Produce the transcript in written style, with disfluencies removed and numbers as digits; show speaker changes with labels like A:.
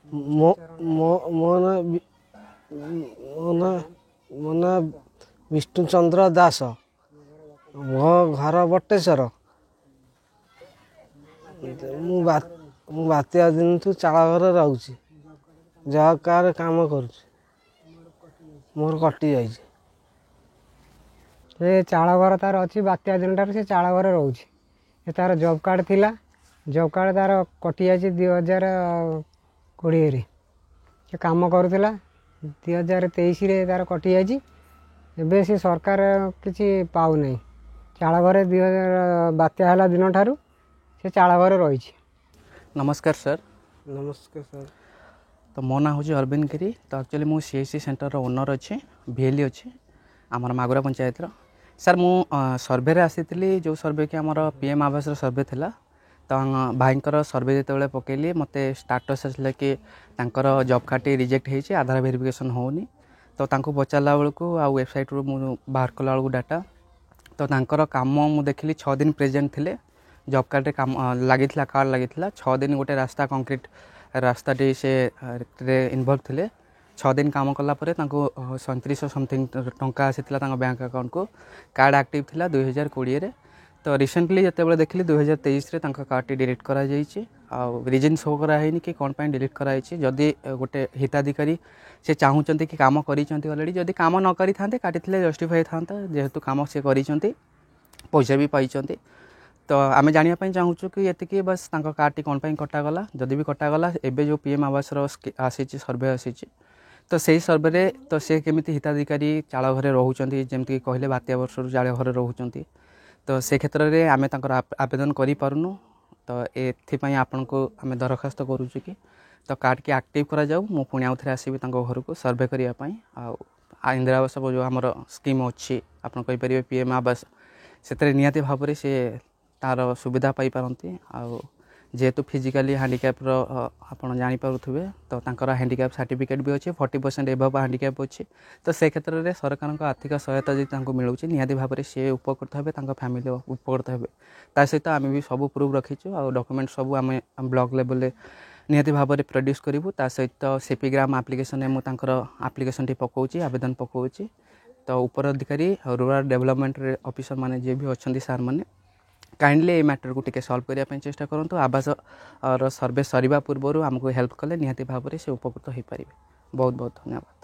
A: ମୋ ମୋ ମୋ ନାଁ ମୋ ନାଁ ମୋ ନାଁ ବିଷ୍ଣୁଚନ୍ଦ୍ର ଦାସ। ମୋ ଘର ବଟେଶ୍ୱର। ମୁଁ ବାତ୍ୟା ଦିନଠୁ ଚାଳ ଘରେ ରହୁଛି, ଜବ୍ କାର୍ଡ କାମ କରୁଛି, ମୋର କଟିଯାଇଛି।
B: ସେ ଚାଳ ଘର ତାର ଅଛି, ବାତ୍ୟା ଦିନଠାରୁ ସେ ଚାଳ ଘରେ ରହୁଛି। ସେ ତାର ଜବ୍ କାର୍ଡ଼ ଥିଲା, ଜବ୍ କାର୍ଡ଼ ତାର କଟିଯାଇଛି 2020ରେ। ସେ କାମ କରୁଥିଲା, 2023ରେ ତାର କଟିଯାଇଛି। ଏବେ ସେ ସରକାର କିଛି ପାଉନାହିଁ। ଚାଳ ଘରେ ବାତ୍ୟା ହେଲା ଦିନଠାରୁ ସେ ଚାଳ ଘରେ ରହିଛି।
C: नमस्कार सर।
A: नमस्कार सर।
C: तो मो ना हूँ अरविंद गिरी। तो एक्चुअली मु सीएससी सेंटर ओनर अच्छे भिएली अच्छे आमर मागुरा पंचायत सर मु सर्वे आसी जो सर्वे कि आमर पीएम आवास सर्वे थिला। तो भाईंकर सर्वे जिते पकेली मत स्टाटस आसला कि जॉब कार्ड रिजेक्ट होती आधार वेरिफिकेशन होनी। तो पचारा बेलू आ वेबसाइट रू मु बाहर कला बेलू डाटा तो तांकर काम मु देखिली 6 दिन प्रेजेंट थिले। जॉब कार्ड रे काम लगी कार्ड लगी 6 दिन गोटे रास्ता कंक्रीट रास्ता टी से इनवॉल्व थिले। 6 दिन काम कला 3700 समथिंग टंका आसी बैंक अकाउंट को। कार्ड एक्टिव थिला 2020 रे। तो रिसेंटली जिते देखिली 2023 रे कार्ड टी डिलीट करा जाइए। रीजन शो कराई कि कौन पाई डिलीट कराई। जदि गोटे हिताधिकारी से चाहूँगी कि काम कररेडी जदि काम न करी था काटी जस्टिफाई था जेहेतु काम से कर पैसा भी पाई। तो आम जानापी चाहूँ कि ये बस कार्ड टी कौन पाई कटागला जदि भी कटागला एवं जो पीएम आवास आसी सर्वे आसी तो से सर्वे तो सी केमी हिताधिकारी चाल घरे रोचती जमीक कहले बात्या वर्ष चाल घरे रोचती। तो से क्षेत्र में आम आवेदन करूँ। तो ये आपण को आम दरखास्त करुचु कि तो कार्ड की एक्टिव करा जाऊ। मु पुणी आउ थे आसबि घर को सर्वे करने आ इंदिरा आवास जो आम स्कीम अच्छी आप पीएम आवास से निहाती भाव में सी तार सुविधा पाई पारती। जेहेतु फिजिकली हैंडिकैप आप जानीपे तो हैंडिकैप सर्टिफिकेट भी अच्छे 40% एबव हैंडिकैप अच्छी। तो से क्षेत्र में सरकार आर्थिक सहायता जी मिलूँ निहाती भाव में सी उपकृत हे फैमिली उपकृत हे। ता सहित आम भी सब प्रूफ रखीचु आ डॉक्यूमेंट सब आम ब्लॉक लेवल निहाती भाव में प्रोड्यूस करूँ। ता सहित सीपीग्राम आप्लिकेशन मुझे आप्लिकेशन टी पकाऊँगी आवेदन पकाऊँगी। तो उपर अधिकारी रूरल डेवलपमेंट ऑफिसर माने जे भी अच्छा सार मैंने काइंडली ये मैटर को टिके सॉल्व करने चेष्टा करूँ। आवास सर्वे सरिबा पूर्व आमको हेल्प कले निहाती भाव में से उपकृत हो पारे। बहुत बहुत धन्यवाद।